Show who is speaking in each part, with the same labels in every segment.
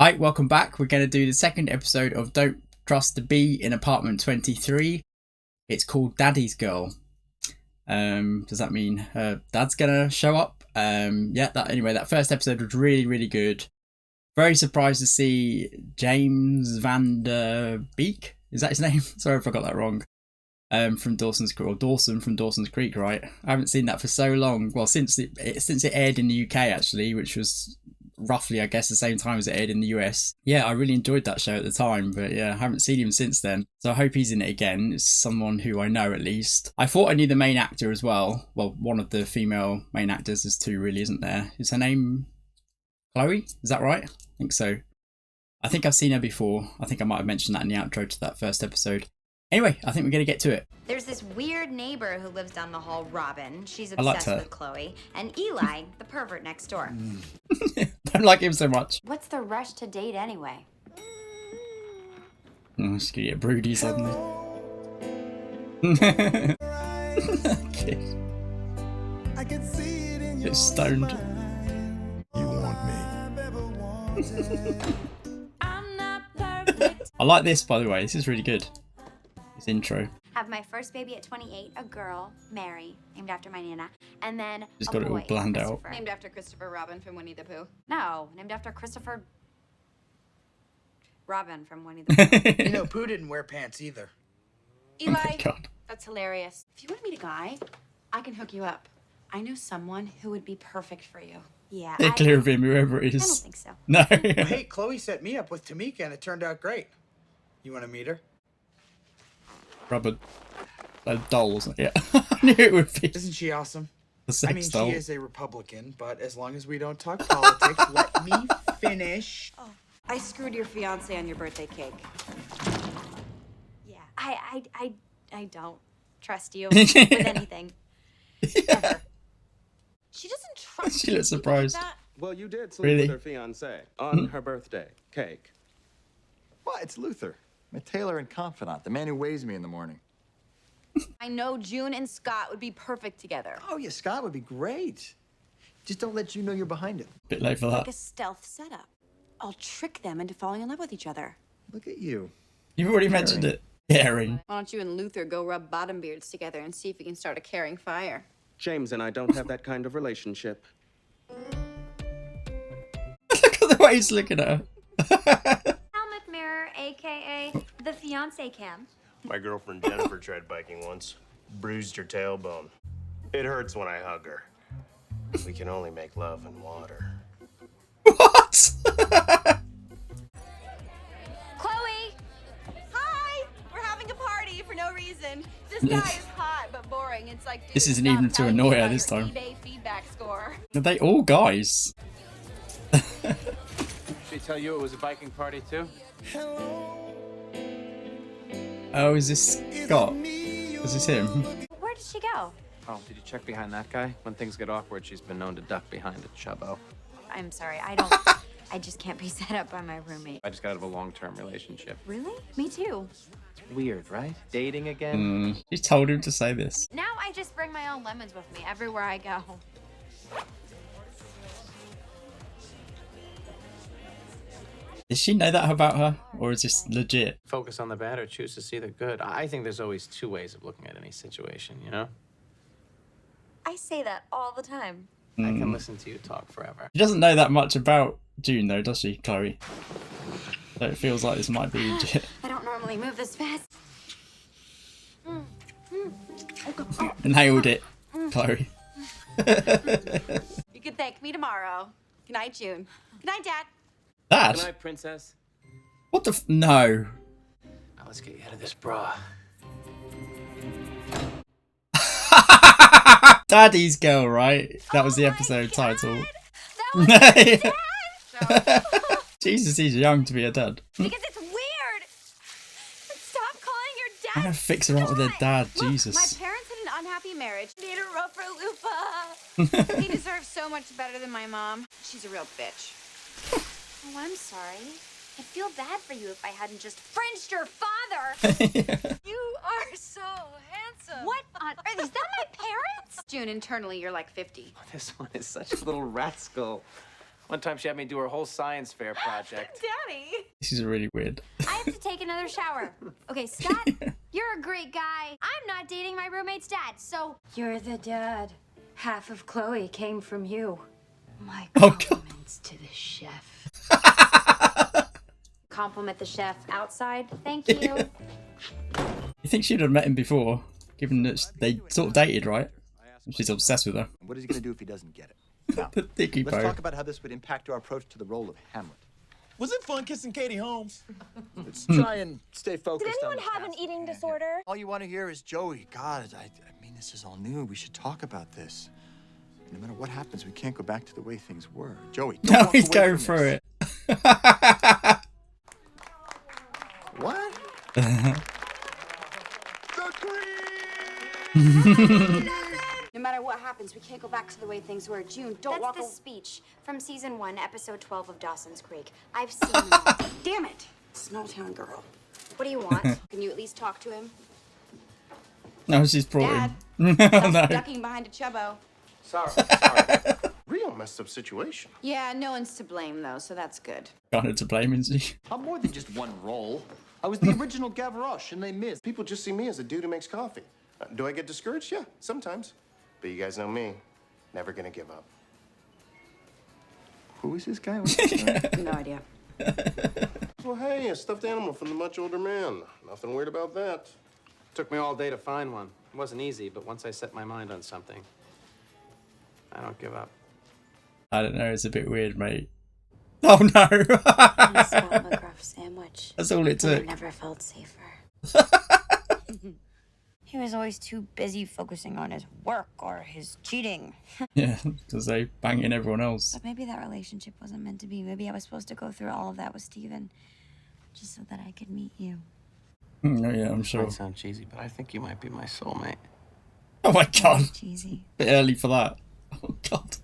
Speaker 1: Hi, welcome back. We're going to do the second episode of Don't Trust the Bee in Apartment 23. It's called Daddy's Girl. Does that mean her dad's going to show up? That first episode was really good. Very surprised to see James Van Der Beek. Is that his name? Sorry if I got that wrong. From Dawson's Creek, or Dawson from Dawson's Creek, right? I haven't seen that for so long. Well, since it aired in the UK, actually, which was roughly, I guess, the same time as it aired in the US. Yeah, I really enjoyed that show at the time, but yeah, I haven't seen him since then. So I hope he's in it again. It's someone who I know, at least. I thought I knew the main actor as well. Well, one of the female main actors. There's two, really, isn't there? Is her name Chloe? Is that right? I think so. I think I've seen her before. I think I might have mentioned that in the outro to that first episode. Anyway, I think we're going to get to it.
Speaker 2: There's this weird neighbor who lives down the hall, Robin. She's
Speaker 1: I liked
Speaker 2: obsessed
Speaker 1: her.
Speaker 2: with Chloe. And Eli, the pervert next door.
Speaker 1: Don't like him so much.
Speaker 2: What's the rush to date anyway?
Speaker 1: Oh, she's going to get broody suddenly. Okay.
Speaker 3: I can see it in your
Speaker 1: Bit stoned.
Speaker 3: You want me.
Speaker 2: I'm not perfect.
Speaker 1: I like this, by the way. This is really good. This intro.
Speaker 2: Have my first baby at 28, a girl, Mary, named after my Nana. And then
Speaker 1: Just
Speaker 2: a
Speaker 1: got it all
Speaker 2: boy,
Speaker 1: planned out.
Speaker 2: Christopher.
Speaker 4: Named after Christopher Robin from Winnie the Pooh.
Speaker 2: No, named after Christopher Robin from Winnie the Pooh.
Speaker 5: You know, Pooh didn't wear pants either.
Speaker 1: Oh my
Speaker 4: Eli,
Speaker 1: god.
Speaker 4: that's hilarious. If you want to meet a guy, I can hook you up. I know someone who would be perfect for you.
Speaker 2: Yeah,
Speaker 1: They're clear of him, whoever it
Speaker 2: I don't
Speaker 1: is.
Speaker 2: think so.
Speaker 1: No.
Speaker 5: Well, hey, Chloe set me up with Tamika, and it turned out great. You want to meet her?
Speaker 1: Rubber doll, wasn't it? Yeah. I knew it would be
Speaker 5: Isn't she awesome?
Speaker 1: a sex
Speaker 5: I mean,
Speaker 1: doll.
Speaker 5: she is a Republican, but as long as we don't talk politics, let me finish.
Speaker 4: I screwed your fiance on your birthday cake.
Speaker 2: Yeah, I don't trust you with anything. Ever.
Speaker 4: She doesn't trust
Speaker 1: She
Speaker 4: you.
Speaker 1: looks
Speaker 4: You believe
Speaker 1: surprised.
Speaker 4: that?
Speaker 6: Well, you did sleep
Speaker 1: Really?
Speaker 6: with her fiance on her birthday cake.
Speaker 7: Well, it's Luther, my tailor and confidant, the man who weighs me in the morning.
Speaker 4: I know June and Scott would be perfect together.
Speaker 7: Oh, yeah, Scott would be great. Just don't let you know you're behind it.
Speaker 1: Bit late for
Speaker 4: Like
Speaker 1: that.
Speaker 4: a stealth setup. I'll trick them into falling in love with each other.
Speaker 7: Look at you.
Speaker 1: You've already mentioned it. Caring.
Speaker 4: Why don't you and Luther go rub bottom beards together and see if you can start a caring fire?
Speaker 6: James and I don't have that kind of relationship.
Speaker 1: Look at the way he's looking at her.
Speaker 2: Helmet mirror, aka the fiance cam.
Speaker 8: My girlfriend Jennifer tried biking once. Bruised her tailbone. It hurts when I hug her. We can only make love in water.
Speaker 1: What?
Speaker 4: Chloe! Hi! We're having a party for no reason. This guy is hot but boring. It's like, dude,
Speaker 1: This isn't
Speaker 4: stop
Speaker 1: even to
Speaker 4: telling me
Speaker 1: annoy her
Speaker 4: about
Speaker 1: this
Speaker 4: your
Speaker 1: time.
Speaker 4: eBay feedback score.
Speaker 1: Are they all guys?
Speaker 9: She tell you it was a biking party too?
Speaker 1: Oh, is this Scott? Is this him?
Speaker 2: Where did she go?
Speaker 9: Oh, did you check behind that guy? When things get awkward, she's been known to duck behind a chubbo.
Speaker 2: I'm sorry, I just can't be set up by my roommate.
Speaker 9: I just got out of a long-term relationship.
Speaker 2: Really? Me too.
Speaker 9: It's weird, right? Dating again?
Speaker 1: She told him to say this.
Speaker 2: Now I just bring my own lemons with me everywhere I go.
Speaker 1: Does she know that about her? Or is this legit?
Speaker 9: Focus on the bad or choose to see the good. I think there's always two ways of looking at any situation, you know?
Speaker 2: I say that all the time.
Speaker 9: I can listen to you talk forever.
Speaker 1: She doesn't know that much about June, though, does she, Chloe? So it feels like this might be legit.
Speaker 2: I don't normally move this fast.
Speaker 1: Nailed it, Chloe.
Speaker 4: You can thank me tomorrow. Good night, June. Good night, Dad.
Speaker 1: Dad?
Speaker 9: Good night, princess.
Speaker 1: What the no.
Speaker 9: Now let's get you out of this bra.
Speaker 1: Daddy's Girl, right? That was the episode title.
Speaker 2: That was
Speaker 1: Jesus, he's young to be a dad.
Speaker 2: because it's weird. Stop calling your dad.
Speaker 1: I'm gonna fix her up with her dad,
Speaker 4: Look,
Speaker 1: Jesus.
Speaker 4: my parents had an unhappy marriage. Need a rougher loofah. He deserves so much better than my mom. She's a real bitch.
Speaker 2: Oh, I'm sorry. I'd feel bad for you if I hadn't just fringed your father.
Speaker 4: You are so handsome.
Speaker 2: What on earth? Is that my parents?
Speaker 4: June, internally, you're like 50.
Speaker 9: This one is such a little rascal. One time she had me do her whole science fair project.
Speaker 4: Daddy!
Speaker 1: This is really weird.
Speaker 2: I have to take another shower. Okay, Scott, you're a great guy. I'm not dating my roommate's dad, so
Speaker 10: You're the dad. Half of Chloe came from you. My
Speaker 1: Oh, God.
Speaker 10: compliments to the chef.
Speaker 2: compliment the chef outside. Thank you.
Speaker 1: You think she'd have met him before, given that they sort of dated, right? She's obsessed with her.
Speaker 7: What is he going to do if he doesn't get it?
Speaker 1: The dicky
Speaker 7: Let's
Speaker 1: bow.
Speaker 7: talk about how this would impact our approach to the role of Hamlet.
Speaker 3: Was it fun kissing Katie Holmes?
Speaker 7: Let's try and stay focused.
Speaker 4: Did anyone
Speaker 7: on the
Speaker 4: have an
Speaker 7: task
Speaker 4: eating
Speaker 7: at hand.
Speaker 4: disorder?
Speaker 7: All you want to hear is Joey. God, I mean, this is all new. We should talk about this. No matter what happens, we can't go back to the way things were. Joey, don't
Speaker 1: No,
Speaker 7: walk
Speaker 1: he's
Speaker 7: away
Speaker 1: going
Speaker 7: from
Speaker 1: through
Speaker 7: this.
Speaker 1: it.
Speaker 7: What?
Speaker 4: No matter what happens, we can't go back to the way things were. June, don't
Speaker 2: That's
Speaker 4: walk
Speaker 2: the
Speaker 4: away.
Speaker 2: speech from season 1, episode 12 of Dawson's Creek. I've seen them all.
Speaker 4: Damn it! Small town girl.
Speaker 2: What do you want?
Speaker 4: Can you at least talk to him?
Speaker 1: No, she's brought
Speaker 4: Dad.
Speaker 1: him.
Speaker 4: Stop
Speaker 1: No.
Speaker 4: ducking behind a chubbo.
Speaker 8: Sorry. Real messed up situation.
Speaker 4: Yeah, no one's to blame though, so that's good.
Speaker 1: Kind of to blame, isn't she?
Speaker 7: I'm more than just one role. I was the original Gavroche, and they missed.
Speaker 8: People just see me as a dude who makes coffee. Do I get discouraged? Yeah, sometimes. But you guys know me. Never gonna give up.
Speaker 7: Who is this guy? What's his name?
Speaker 4: No idea.
Speaker 8: Well, hey, a stuffed animal from the much older man. Nothing weird about that.
Speaker 9: Took me all day to find one. It wasn't easy, but once I set my mind on something, I don't give up.
Speaker 1: I don't know, it's a bit weird, mate. Oh no!
Speaker 10: And a Scott McGruff sandwich.
Speaker 1: That's all it
Speaker 10: And I
Speaker 1: took.
Speaker 10: never felt safer. He was always too busy focusing on his work or his cheating.
Speaker 1: Yeah, because they banging everyone else.
Speaker 10: But maybe that relationship wasn't meant to be. Maybe I was supposed to go through all of that with Steven just so that I could meet you.
Speaker 1: Oh yeah, I'm sure.
Speaker 9: Might sound cheesy, but I think you might be my soulmate.
Speaker 1: Oh my god,
Speaker 10: Cheesy.
Speaker 1: bit early for that. Oh god.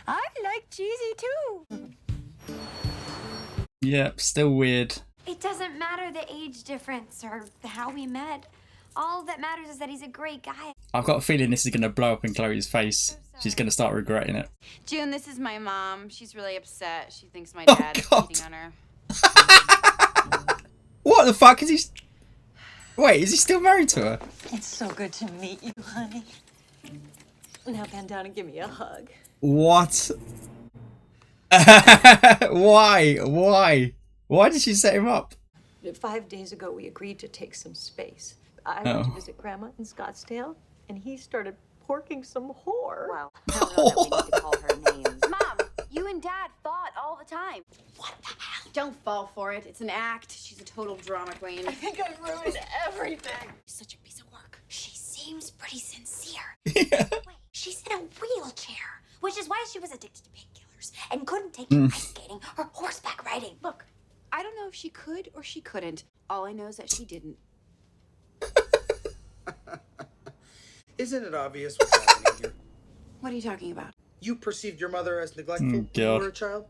Speaker 10: I like cheesy too.
Speaker 1: Yep, still weird.
Speaker 2: It doesn't matter the age difference or how we met. All that matters is that he's a great guy.
Speaker 1: I've got a feeling this is going to blow up in Chloe's face. She's going to start regretting it.
Speaker 4: June, this is my mom. She's really upset. She thinks my
Speaker 1: Oh,
Speaker 4: dad is
Speaker 1: God.
Speaker 4: cheating on her.
Speaker 1: What the fuck is he? Wait, is he still married to her?
Speaker 10: It's so good to meet you, honey. Now bend down and give me a hug.
Speaker 1: What? Why? Why did she set him up?
Speaker 11: 5 days ago, we agreed to take some space. I went to
Speaker 1: Oh.
Speaker 11: visit Grandma in Scottsdale, and he started porking some whore.
Speaker 4: Well, I don't know that we need to call her names. Mom, you and Dad fought all the time. What the hell? Don't fall for it. It's an act. She's a total drama queen.
Speaker 11: I think I ruined everything.
Speaker 2: Such a piece of work. She seems pretty sincere.
Speaker 1: Yeah.
Speaker 2: Wait, she's in a wheelchair, which is why she was addicted to painkillers and couldn't take to ice skating or horseback riding.
Speaker 4: Look, I don't know if she could or she couldn't. All I know is that she didn't.
Speaker 5: Isn't it obvious what's happening here?
Speaker 4: What are you talking about?
Speaker 5: You perceived your mother as neglectful
Speaker 1: Oh,
Speaker 5: when you
Speaker 1: God.
Speaker 5: were a child?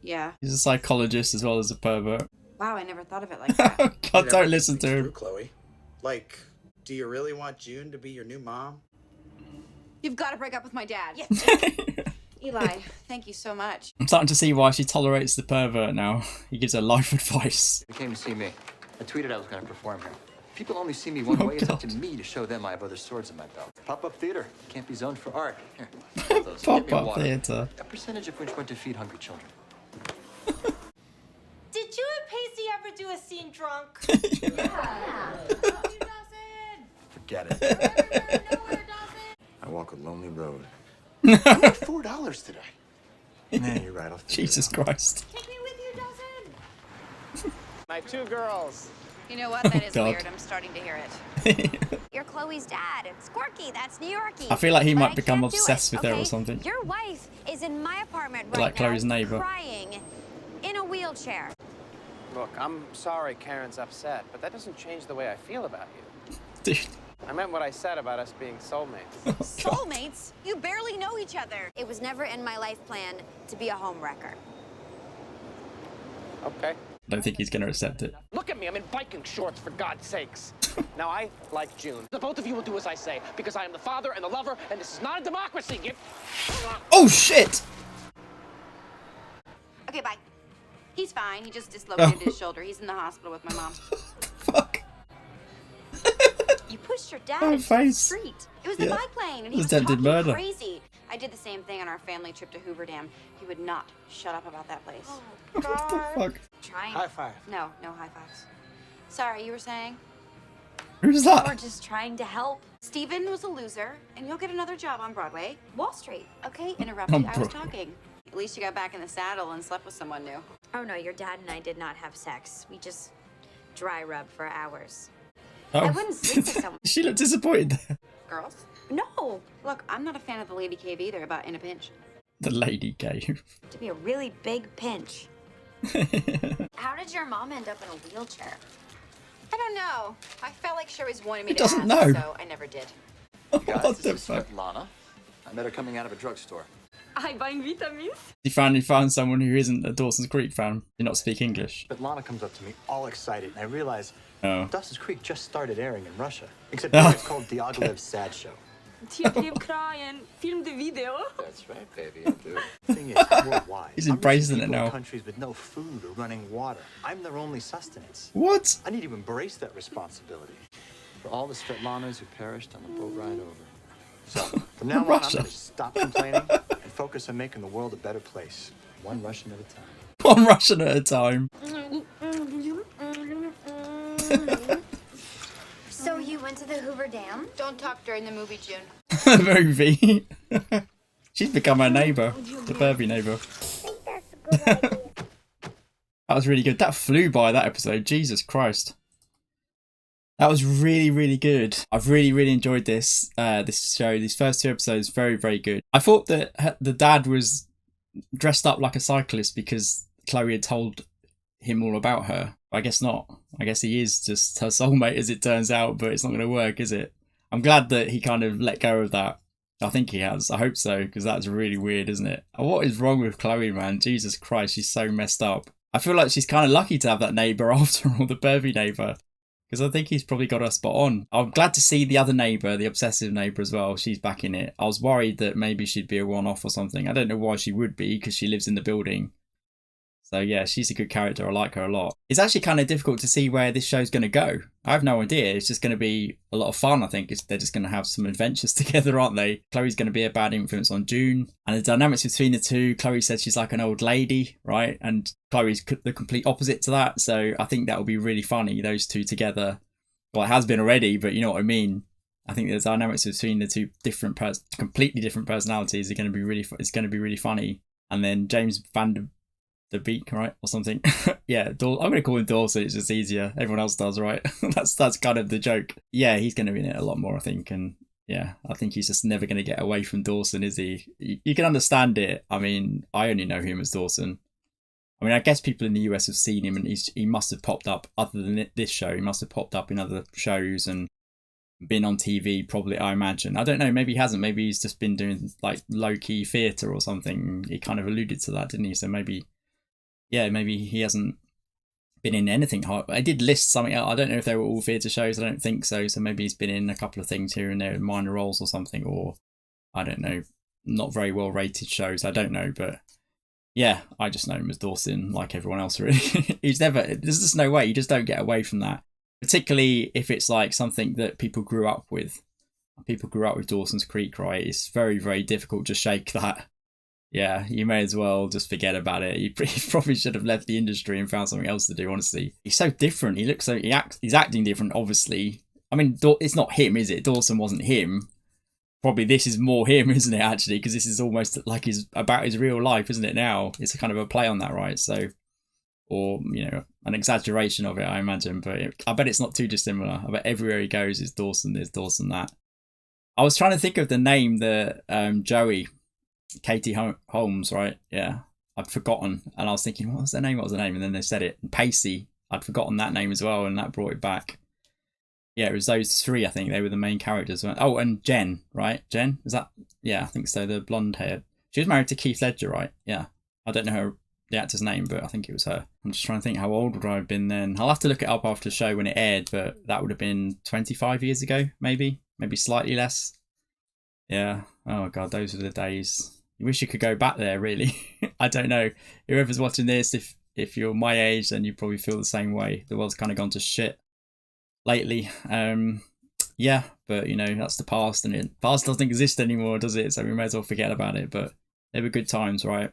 Speaker 4: Yeah.
Speaker 1: He's a psychologist as well as a pervert.
Speaker 4: Wow, I never thought of it like that.
Speaker 1: Oh god,
Speaker 5: You never
Speaker 1: don't listen to
Speaker 5: think
Speaker 1: him.
Speaker 5: through, Chloe. Like, do you really want June to be your new mom?
Speaker 4: You've got to break up with my dad. Eli, thank you so much.
Speaker 1: I'm starting to see why she tolerates the pervert now. He gives her life advice.
Speaker 7: They came to see me. I tweeted I was going to perform here. People only see me one
Speaker 1: Oh,
Speaker 7: way. It's up
Speaker 1: God.
Speaker 7: to me to show them I have other swords in my belt. Pop-up theater can't be zoned for art. Here, have those. Get me
Speaker 1: Pop-up
Speaker 7: water.
Speaker 1: theatre.
Speaker 7: A percentage of which went to feed hungry children.
Speaker 11: Did you and Pacey ever do a scene drunk?
Speaker 7: Forget it. I walk a lonely road.
Speaker 8: I made $4 today.
Speaker 7: Man, you're right. I'll figure it
Speaker 1: Jesus
Speaker 7: out.
Speaker 1: Christ.
Speaker 11: Take me with you, Dawson.
Speaker 9: My two girls.
Speaker 4: You know what? That is
Speaker 1: God.
Speaker 4: weird. I'm starting to hear it.
Speaker 2: You're Chloe's dad. It's quirky. That's New Yorkie.
Speaker 1: I feel like he
Speaker 2: But
Speaker 1: might
Speaker 2: I
Speaker 1: become
Speaker 2: can't do
Speaker 1: obsessed
Speaker 2: it,
Speaker 1: with her or
Speaker 2: okay?
Speaker 1: something.
Speaker 2: Your wife is in my apartment
Speaker 1: Like
Speaker 2: right now,
Speaker 1: Chloe's neighbor.
Speaker 2: crying in a wheelchair.
Speaker 9: Look, I'm sorry Karen's upset, but that doesn't change the way I feel about you.
Speaker 1: Dude.
Speaker 9: I meant what I said about us being soulmates.
Speaker 4: Soulmates? You barely know each other.
Speaker 2: It was never in my life plan to be a homewrecker.
Speaker 9: Okay.
Speaker 1: I don't think he's going to accept it.
Speaker 12: Look at me, I'm in biking shorts, for God's sakes.
Speaker 9: Now, I like June.
Speaker 12: The both of you will do as I say, because I am the father and the lover, and this is not a democracy.
Speaker 1: Oh shit!
Speaker 4: Okay, bye. He's fine. He just dislocated his shoulder. He's in the hospital with my mom.
Speaker 1: Fuck.
Speaker 4: You pushed your dad
Speaker 1: Oh,
Speaker 4: into the
Speaker 1: face.
Speaker 4: street. It was the
Speaker 1: Yeah.
Speaker 4: biplane, and
Speaker 1: It
Speaker 4: he
Speaker 1: was
Speaker 4: was
Speaker 1: attempted
Speaker 4: talking
Speaker 1: murder.
Speaker 4: crazy. I did the same thing on our family trip to Hoover Dam. He would not shut up about that place.
Speaker 1: What the fuck?
Speaker 4: Trying.
Speaker 9: High five.
Speaker 4: No high fives. Sorry, you were saying?
Speaker 1: Who's
Speaker 2: We're
Speaker 1: that?
Speaker 2: just trying to help.
Speaker 4: Steven was a loser, and you'll get another job on Broadway. Wall Street. Okay,
Speaker 1: On
Speaker 4: interrupted. I was
Speaker 1: Broadway.
Speaker 4: talking. At least you got back in the saddle and slept with someone new.
Speaker 2: Oh no, your dad and I did not have sex. We just dry rubbed for hours.
Speaker 1: Oh.
Speaker 2: I wouldn't sleep with someone.
Speaker 1: She looked disappointed there.
Speaker 4: Girls?
Speaker 2: No,
Speaker 4: Look, I'm not a fan of the Lady Cave either about In a Pinch.
Speaker 1: The lady cave.
Speaker 2: to be a really big pinch.
Speaker 4: How did your mom end up in a wheelchair? I don't know. I felt like she always wanted me
Speaker 1: He
Speaker 4: to
Speaker 1: doesn't
Speaker 4: ask,
Speaker 1: know.
Speaker 4: so I never did.
Speaker 7: Guys,
Speaker 1: What the
Speaker 7: this is
Speaker 1: fuck?
Speaker 7: Lana. I met her coming out of a drugstore.
Speaker 2: I buying vitamins.
Speaker 1: You finally found someone who isn't a Dawson's Creek fan. Do not speak English.
Speaker 7: But Lana comes up to me all excited, and I realize
Speaker 1: Oh.
Speaker 7: Dawson's Creek just started airing in Russia. Except
Speaker 1: Oh.
Speaker 7: now it's called Diaghilev's Sad Show.
Speaker 2: Till blev crying. Film the video.
Speaker 7: That's right, baby, I do. Thing is, worldwide.
Speaker 1: He's
Speaker 7: I'm
Speaker 1: embracing
Speaker 7: reaching
Speaker 1: it
Speaker 7: people in
Speaker 1: now.
Speaker 7: countries with no food or running water. I'm their only sustenance.
Speaker 1: What?
Speaker 7: I need to embrace that responsibility for all the Svetlanas who perished on the boat ride over. So, from now on, I'm
Speaker 1: Russia.
Speaker 7: going to stop complaining and focus on making the world a better place, one Russian at a time.
Speaker 1: One Russian at a time.
Speaker 2: So you went to the Hoover Dam?
Speaker 4: Don't talk during the movie, June.
Speaker 1: Movie. She's become our neighbour. The Burby neighbour. That was really good. That flew by, that episode. Jesus Christ. That was really, really good. I've really, really enjoyed this this show. These first two episodes, very, very good. I thought that the dad was dressed up like a cyclist because Chloe had told him all about her. I guess not. I guess he is just her soulmate as it turns out, but it's not going to work, is it? I'm glad that he kind of let go of that. I think he has. I hope so, because that's really weird, isn't it? What is wrong with Chloe, man? Jesus Christ, she's so messed up. I feel like she's kind of lucky to have that neighbour after all, the Burby neighbour. Because I think he's probably got her spot on. I'm glad to see the other neighbour, the obsessive neighbour as well. She's back in it. I was worried that maybe she'd be a one-off or something. I don't know why she would be, because she lives in the building. So yeah, she's a good character. I like her a lot. It's actually kind of difficult to see where this show's going to go. I have no idea. It's just going to be a lot of fun, I think. They're just going to have some adventures together, aren't they? Chloe's going to be a bad influence on June. And the dynamics between the two, Chloe said she's like an old lady, right? And Chloe's the complete opposite to that. So I think that will be really funny, those two together. Well, it has been already, but you know what I mean. I think the dynamics between the two completely different personalities are going to be it's going to be really funny. And then James Van Der Beek, right, or something. Yeah, I'm going to call him Dawson. It's just easier. Everyone else does, right? that's kind of the joke. Yeah, he's going to be in it a lot more, I think. And yeah, I think he's just never going to get away from Dawson, is he? You can understand it. I mean, I only know him as Dawson. I mean, I guess people in the US have seen him, and he must have popped up, other than this show, he must have popped up in other shows and been on TV, probably, I imagine. I don't know, maybe he hasn't. Maybe he's just been doing like low-key theatre or something. He kind of alluded to that, didn't he? So maybe he hasn't been in anything hard. I did list something else. I don't know if they were all theatre shows. I don't think so. So maybe he's been in a couple of things here and there, minor roles or something, or I don't know, not very well rated shows. I don't know, but yeah, I just know him as Dawson, like everyone else, really. There's just no way. You just don't get away from that. Particularly if it's like something that people grew up with. People grew up with Dawson's Creek, right? It's very, very difficult to shake that. Yeah, you may as well just forget about it. He probably should have left the industry and found something else to do, honestly. He's so different. He's acting different, obviously. I mean, it's not him, is it? Dawson wasn't him. Probably this is more him, isn't it, actually? Because this is almost like about his real life, isn't it, now? It's a kind of a play on that, right? So, or, you know, an exaggeration of it, I imagine. But I bet it's not too dissimilar. I bet everywhere he goes is Dawson this, Dawson that. I was trying to think of the name that Joey, Katie Holmes, right? Yeah, I'd forgotten. And I was thinking, what was their name? And then they said it. And Pacey, I'd forgotten that name as well, and that brought it back. Yeah, it was those three, I think. They were the main characters. Oh, and Jen, right? Jen? Is that? Yeah, I think so. The blonde hair. She was married to Keith Ledger, right? Yeah. I don't know the actor's name, but I think it was her. I'm just trying to think, how old would I have been then? I'll have to look it up after the show when it aired, but that would have been 25 years ago, maybe. Maybe slightly less. Yeah. Oh, God, those were the days. You wish you could go back there, really. I don't know. Whoever's watching this, if you're my age, then you probably feel the same way. The world's kind of gone to shit lately. Yeah, but you know, that's the past, and the past doesn't exist anymore, does it? So we may as well forget about it. But they were good times, right?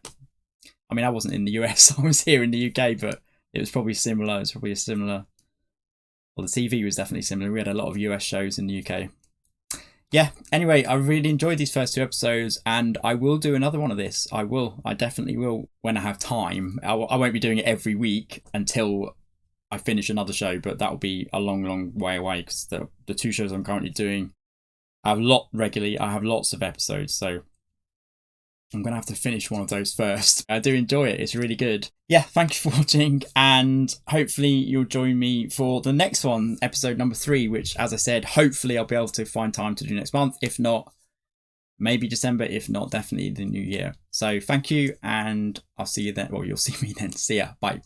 Speaker 1: I mean, I wasn't in the US, I was here in the UK, but it was probably similar. It's probably a similar. Well, the TV was definitely similar. We had a lot of US shows in the UK. Yeah, anyway, I really enjoyed these first 2 episodes, and I will do another one of this. I definitely will when I have time. I won't be doing it every week until I finish another show, but that'll be a long way away, because the 2 shows I'm currently doing, I have lots of episodes, so I'm going to have to finish one of those first. I do enjoy it. It's really good. Yeah, thank you for watching, and hopefully you'll join me for the next one, episode number 3, which, as I said, hopefully I'll be able to find time to do next month. If not, maybe December. If not, definitely the new year. So thank you, and I'll see you then. Well, you'll see me then. See ya. Bye.